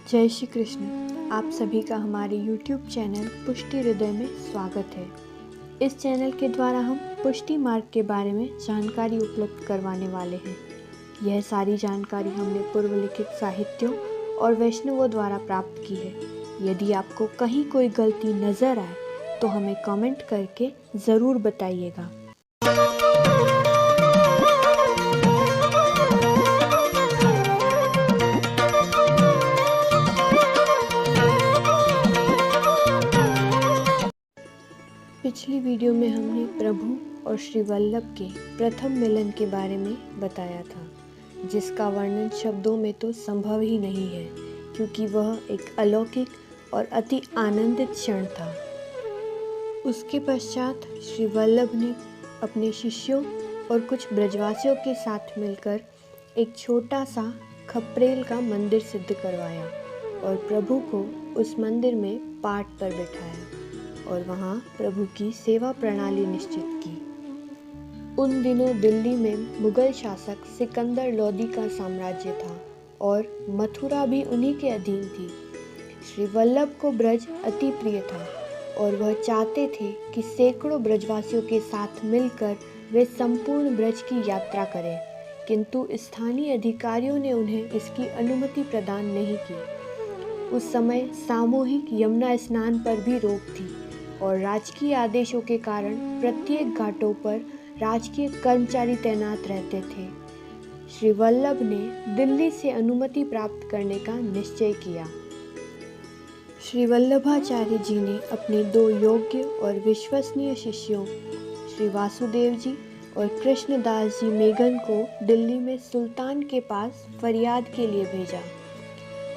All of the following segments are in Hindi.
जय श्री कृष्ण। आप सभी का हमारे YouTube चैनल पुष्टि हृदय में स्वागत है। इस चैनल के द्वारा हम पुष्टि मार्ग के बारे में जानकारी उपलब्ध करवाने वाले हैं। यह सारी जानकारी हमने पूर्व लिखित साहित्यों और वैष्णवों द्वारा प्राप्त की है। यदि आपको कहीं कोई गलती नज़र आए तो हमें कमेंट करके ज़रूर बताइएगा। पिछली वीडियो में हमने प्रभु और श्री वल्लभ के प्रथम मिलन के बारे में बताया था, जिसका वर्णन शब्दों में तो संभव ही नहीं है, क्योंकि वह एक अलौकिक और अति आनंदित क्षण था। उसके पश्चात श्री वल्लभ ने अपने शिष्यों और कुछ ब्रजवासियों के साथ मिलकर एक छोटा सा खपरेल का मंदिर सिद्ध करवाया और प्रभु को उस मंदिर में पाट पर बिठाया और वहाँ प्रभु की सेवा प्रणाली निश्चित की। उन दिनों दिल्ली में मुगल शासक सिकंदर लोदी का साम्राज्य था और मथुरा भी उन्हीं के अधीन थी। श्री वल्लभ को ब्रज अति प्रिय था और वह चाहते थे कि सैकड़ों ब्रजवासियों के साथ मिलकर वे संपूर्ण ब्रज की यात्रा करें, किंतु स्थानीय अधिकारियों ने उन्हें इसकी अनुमति प्रदान नहीं की। उस समय सामूहिक यमुना स्नान पर भी रोक थी और राजकीय आदेशों के कारण प्रत्येक घाटों पर राजकीय कर्मचारी तैनात रहते थे। श्री वल्लभ ने दिल्ली से अनुमति प्राप्त करने का निश्चय किया। श्री वल्लभाचार्य जी ने अपने दो योग्य और विश्वसनीय शिष्यों श्री वासुदेव जी और कृष्णदास जी मेघन को दिल्ली में सुल्तान के पास फरियाद के लिए भेजा।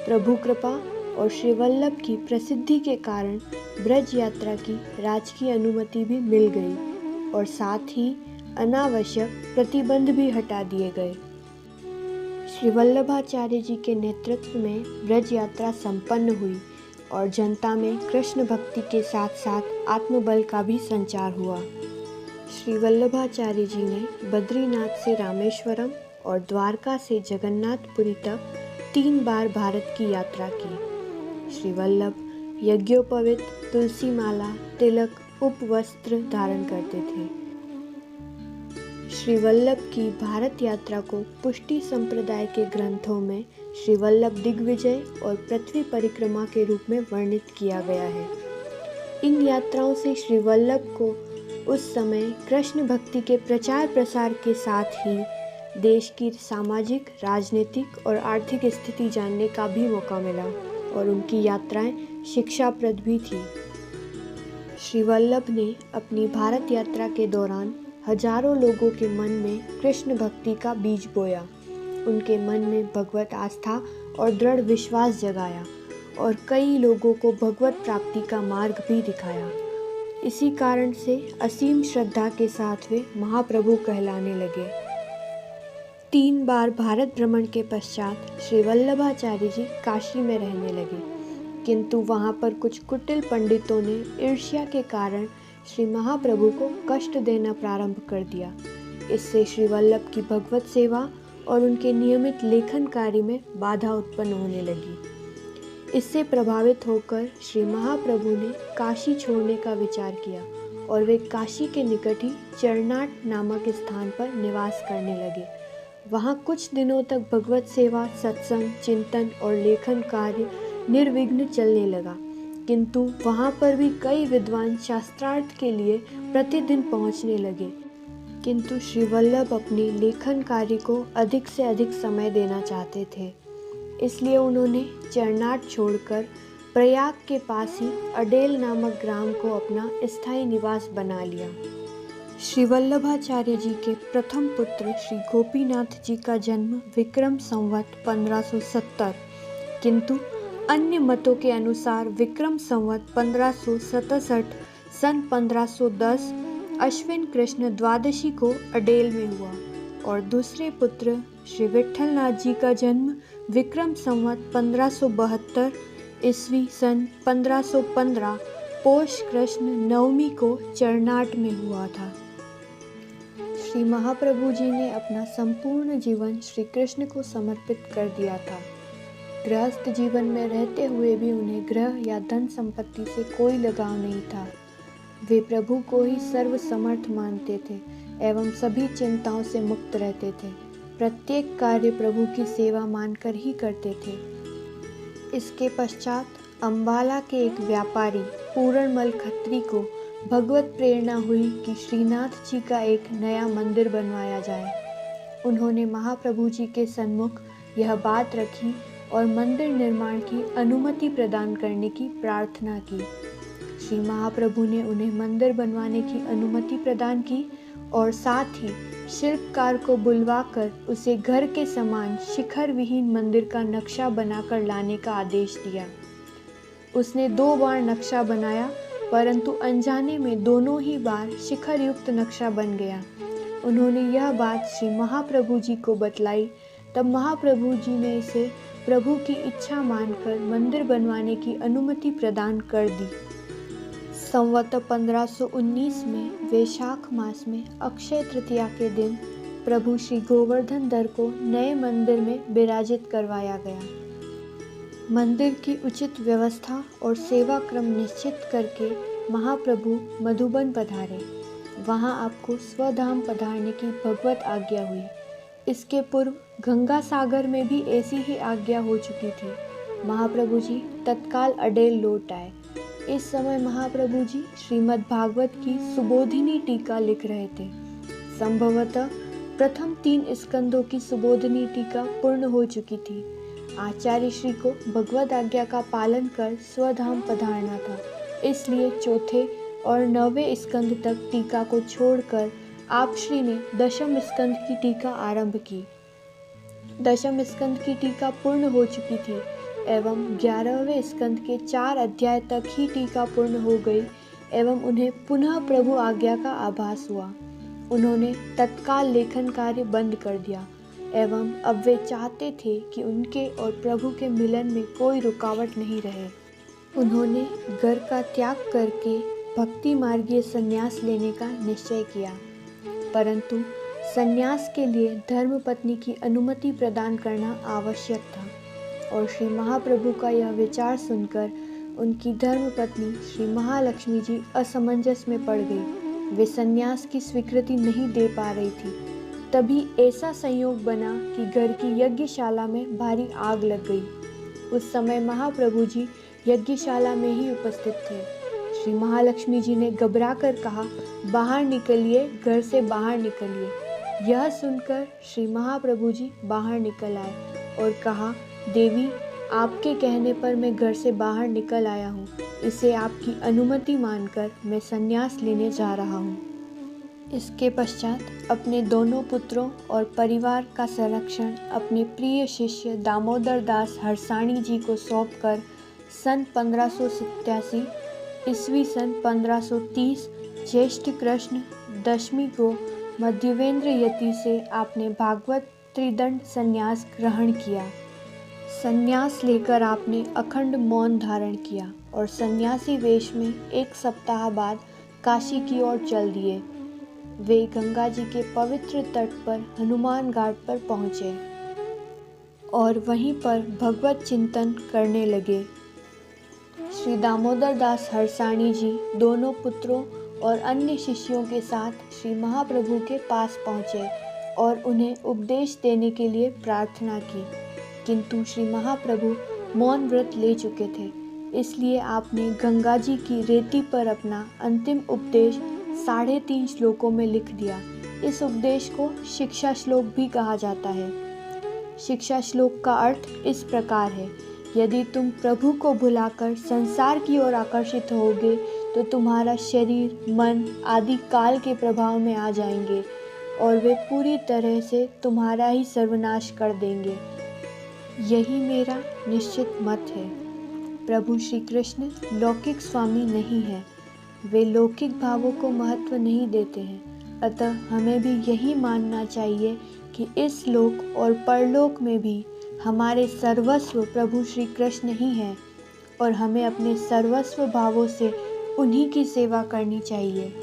प्रभु कृपा और श्री वल्लभ की प्रसिद्धि के कारण ब्रज यात्रा की राजकीय अनुमति भी मिल गई और साथ ही अनावश्यक प्रतिबंध भी हटा दिए गए। श्री वल्लभाचार्य जी के नेतृत्व में ब्रज यात्रा संपन्न हुई और जनता में कृष्ण भक्ति के साथ साथ आत्मबल का भी संचार हुआ। श्री वल्लभाचार्य जी ने बद्रीनाथ से रामेश्वरम और द्वारका से जगन्नाथपुरी तक 3 बार भारत की यात्रा की। श्री वल्लभ यज्ञोपवीत, तुलसी माला, तिलक, उपवस्त्र धारण करते थे। श्री वल्लभ की भारत यात्रा को पुष्टि संप्रदाय के ग्रंथों में श्री वल्लभ दिग्विजय और पृथ्वी परिक्रमा के रूप में वर्णित किया गया है। इन यात्राओं से श्री वल्लभ को उस समय कृष्ण भक्ति के प्रचार प्रसार के साथ ही देश की सामाजिक, राजनीतिक और आर्थिक स्थिति जानने का भी मौका मिला और उनकी यात्राएं शिक्षाप्रद भी थी। श्री वल्लभ ने अपनी भारत यात्रा के दौरान हजारों लोगों के मन में कृष्ण भक्ति का बीज बोया, उनके मन में भगवत आस्था और दृढ़ विश्वास जगाया और कई लोगों को भगवत प्राप्ति का मार्ग भी दिखाया। इसी कारण से असीम श्रद्धा के साथ वे महाप्रभु कहलाने लगे। 3 बार भारत भ्रमण के पश्चात श्री वल्लभाचार्य जी काशी में रहने लगे, किंतु वहाँ पर कुछ कुटिल पंडितों ने ईर्ष्या के कारण श्री महाप्रभु को कष्ट देना प्रारंभ कर दिया। इससे श्री वल्लभ की भगवत सेवा और उनके नियमित लेखन कार्य में बाधा उत्पन्न होने लगी। इससे प्रभावित होकर श्री महाप्रभु ने काशी छोड़ने का विचार किया और वे काशी के निकट ही चरनाट नामक स्थान पर निवास करने लगे। वहाँ कुछ दिनों तक भगवत सेवा, सत्संग, चिंतन और लेखन कार्य निर्विघ्न चलने लगा, किंतु वहाँ पर भी कई विद्वान शास्त्रार्थ के लिए प्रतिदिन पहुँचने लगे। किंतु श्री वल्लभ अपने लेखन कार्य को अधिक से अधिक समय देना चाहते थे, इसलिए उन्होंने चरनाट छोड़कर प्रयाग के पास ही अडेल नामक ग्राम को अपना स्थायी निवास बना लिया। श्री वल्लभाचार्य जी के प्रथम पुत्र श्री गोपीनाथ जी का जन्म विक्रम संवत 1570, किंतु अन्य मतों के अनुसार विक्रम संवत 1567 सन 1510 अश्विन कृष्ण द्वादशी को अडेल में हुआ और दूसरे पुत्र श्री विट्ठलनाथ जी का जन्म विक्रम संवत 1572 ईस्वी सन 1515 पोष कृष्ण नवमी को चरनाट में हुआ था। श्री महाप्रभु जी ने अपना संपूर्ण जीवन श्री कृष्ण को समर्पित कर दिया था। गृहस्थ जीवन में रहते हुए भी उन्हें ग्रह या धन संपत्ति से कोई लगाव नहीं था। वे प्रभु को ही सर्वसमर्थ मानते थे एवं सभी चिंताओं से मुक्त रहते थे। प्रत्येक कार्य प्रभु की सेवा मानकर ही करते थे। इसके पश्चात अम्बाला के एक व्यापारी पूरणमल खत्री को भगवत प्रेरणा हुई कि श्रीनाथ जी का एक नया मंदिर बनवाया जाए। उन्होंने महाप्रभु जी के सन्मुख यह बात रखी और मंदिर निर्माण की अनुमति प्रदान करने की प्रार्थना की। श्री महाप्रभु ने उन्हें मंदिर बनवाने की अनुमति प्रदान की और साथ ही शिल्पकार को बुलवाकर उसे घर के समान शिखर विहीन मंदिर का नक्शा बनाकर लाने का आदेश दिया। उसने 2 बार नक्शा बनाया, परंतु अनजाने में दोनों ही बार शिखर युक्त नक्शा बन गया। उन्होंने यह बात श्री महाप्रभु जी को बतलाई। तब महाप्रभु जी ने इसे प्रभु की इच्छा मानकर मंदिर बनवाने की अनुमति प्रदान कर दी। संवत 1519 में वैशाख मास में अक्षय तृतीया के दिन प्रभु श्री गोवर्धन धर को नए मंदिर में विराजित करवाया गया। मंदिर की उचित व्यवस्था और सेवा क्रम निश्चित करके महाप्रभु मधुबन पधारे। वहां आपको स्वधाम पधारने की भगवत आज्ञा हुई। इसके पूर्व गंगा सागर में भी ऐसी ही आज्ञा हो चुकी थी। महाप्रभु जी तत्काल अडेल लौट आए। इस समय महाप्रभु जी श्रीमद् भागवत की सुबोधिनी टीका लिख रहे थे। संभवतः प्रथम 3 स्कंदों की सुबोधिनी टीका पूर्ण हो चुकी थी। आचार्य श्री को भगवद आज्ञा का पालन कर स्वधाम पधारना था, इसलिए चौथे और 9वें स्कंद तक टीका को छोड़कर आप श्री ने 10वें स्कंद की टीका आरंभ की। 10वें स्कंद की टीका पूर्ण हो चुकी थी एवं 11वें स्कंद के 4 अध्याय तक ही टीका पूर्ण हो गई एवं उन्हें पुनः प्रभु आज्ञा का आभास हुआ। उन्होंने तत्काल लेखन कार्य बंद कर दिया एवं अब वे चाहते थे कि उनके और प्रभु के मिलन में कोई रुकावट नहीं रहे। उन्होंने घर का त्याग करके भक्ति मार्गीय संन्यास लेने का निश्चय किया, परंतु संन्यास के लिए धर्मपत्नी की अनुमति प्रदान करना आवश्यक था और श्री महाप्रभु का यह विचार सुनकर उनकी धर्मपत्नी श्री महालक्ष्मी जी असमंजस में पड़ गई। वे संन्यास की स्वीकृति नहीं दे पा रही थी। तभी ऐसा संयोग बना कि घर की यज्ञशाला में भारी आग लग गई। उस समय महाप्रभु जी यज्ञशाला में ही उपस्थित थे। श्री महालक्ष्मी जी ने घबराकर कहा, बाहर निकलिए, घर से बाहर निकलिए। यह सुनकर श्री महाप्रभु जी बाहर निकल आए और कहा, देवी, आपके कहने पर मैं घर से बाहर निकल आया हूँ। इसे आपकी अनुमति मानकर मैं संन्यास लेने जा रहा हूँ। इसके पश्चात अपने दोनों पुत्रों और परिवार का संरक्षण अपने प्रिय शिष्य दामोदर दास हरसाणी जी को सौंपकर सन 1587 ईस्वी सन 1530 ज्येष्ठ कृष्ण दशमी को मध्यवेंद्र यति से आपने भागवत त्रिदंड संन्यास ग्रहण किया। संन्यास लेकर आपने अखंड मौन धारण किया और सन्यासी वेश में 1 सप्ताह बाद काशी की ओर चल दिए। वे गंगा जी के पवित्र तट पर हनुमान घाट पर पहुँचे और वहीं पर भगवत चिंतन करने लगे। श्री दामोदर दास हरसाणी जी दोनों पुत्रों और अन्य शिष्यों के साथ श्री महाप्रभु के पास पहुँचे और उन्हें उपदेश देने के लिए प्रार्थना की, किंतु श्री महाप्रभु मौन व्रत ले चुके थे। इसलिए आपने गंगा जी की रेती पर अपना अंतिम उपदेश 3.5 श्लोकों में लिख दिया। इस उपदेश को शिक्षा श्लोक भी कहा जाता है। शिक्षा श्लोक का अर्थ इस प्रकार है, यदि तुम प्रभु को भुलाकर संसार की ओर आकर्षित होगे तो तुम्हारा शरीर, मन आदि काल के प्रभाव में आ जाएंगे और वे पूरी तरह से तुम्हारा ही सर्वनाश कर देंगे। यही मेरा निश्चित मत है। प्रभु श्री कृष्ण लौकिक स्वामी नहीं है, वे लौकिक भावों को महत्व नहीं देते हैं। अतः हमें भी यही मानना चाहिए कि इस लोक और परलोक में भी हमारे सर्वस्व प्रभु श्री कृष्ण ही हैं और हमें अपने सर्वस्व भावों से उन्हीं की सेवा करनी चाहिए।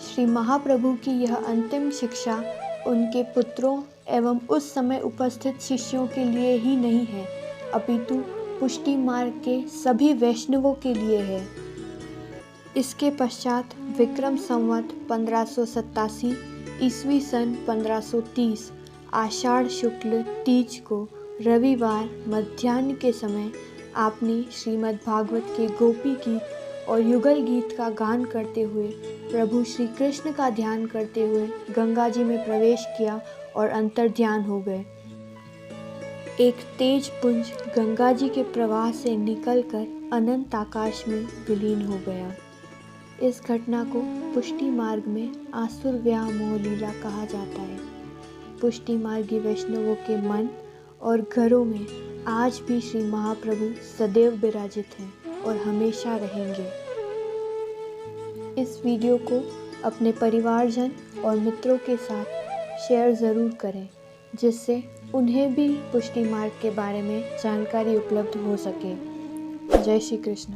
श्री महाप्रभु की यह अंतिम शिक्षा उनके पुत्रों एवं उस समय उपस्थित शिष्यों के लिए ही नहीं है, अपितु पुष्टि मार्ग के सभी वैष्णवों के लिए है। इसके पश्चात विक्रम संवत 1587 ईस्वी सन 1530 आषाढ़ शुक्ल तीज को रविवार मध्याह्न के समय आपने श्रीमद् भागवत के गोपी गीत और युगल गीत का गान करते हुए प्रभु श्री कृष्ण का ध्यान करते हुए गंगा जी में प्रवेश किया और अंतर्ध्यान हो गए। एक तेज पुंज गंगा जी के प्रवाह से निकलकर अनंत आकाश में विलीन हो गया। इस घटना को पुष्टि मार्ग में आसुर व्याह मोह लीला कहा जाता है। पुष्टि मार्गी वैष्णवों के मन और घरों में आज भी श्री महाप्रभु सदैव विराजित हैं और हमेशा रहेंगे। इस वीडियो को अपने परिवारजन और मित्रों के साथ शेयर ज़रूर करें, जिससे उन्हें भी पुष्टि मार्ग के बारे में जानकारी उपलब्ध हो सके। जय श्री कृष्ण।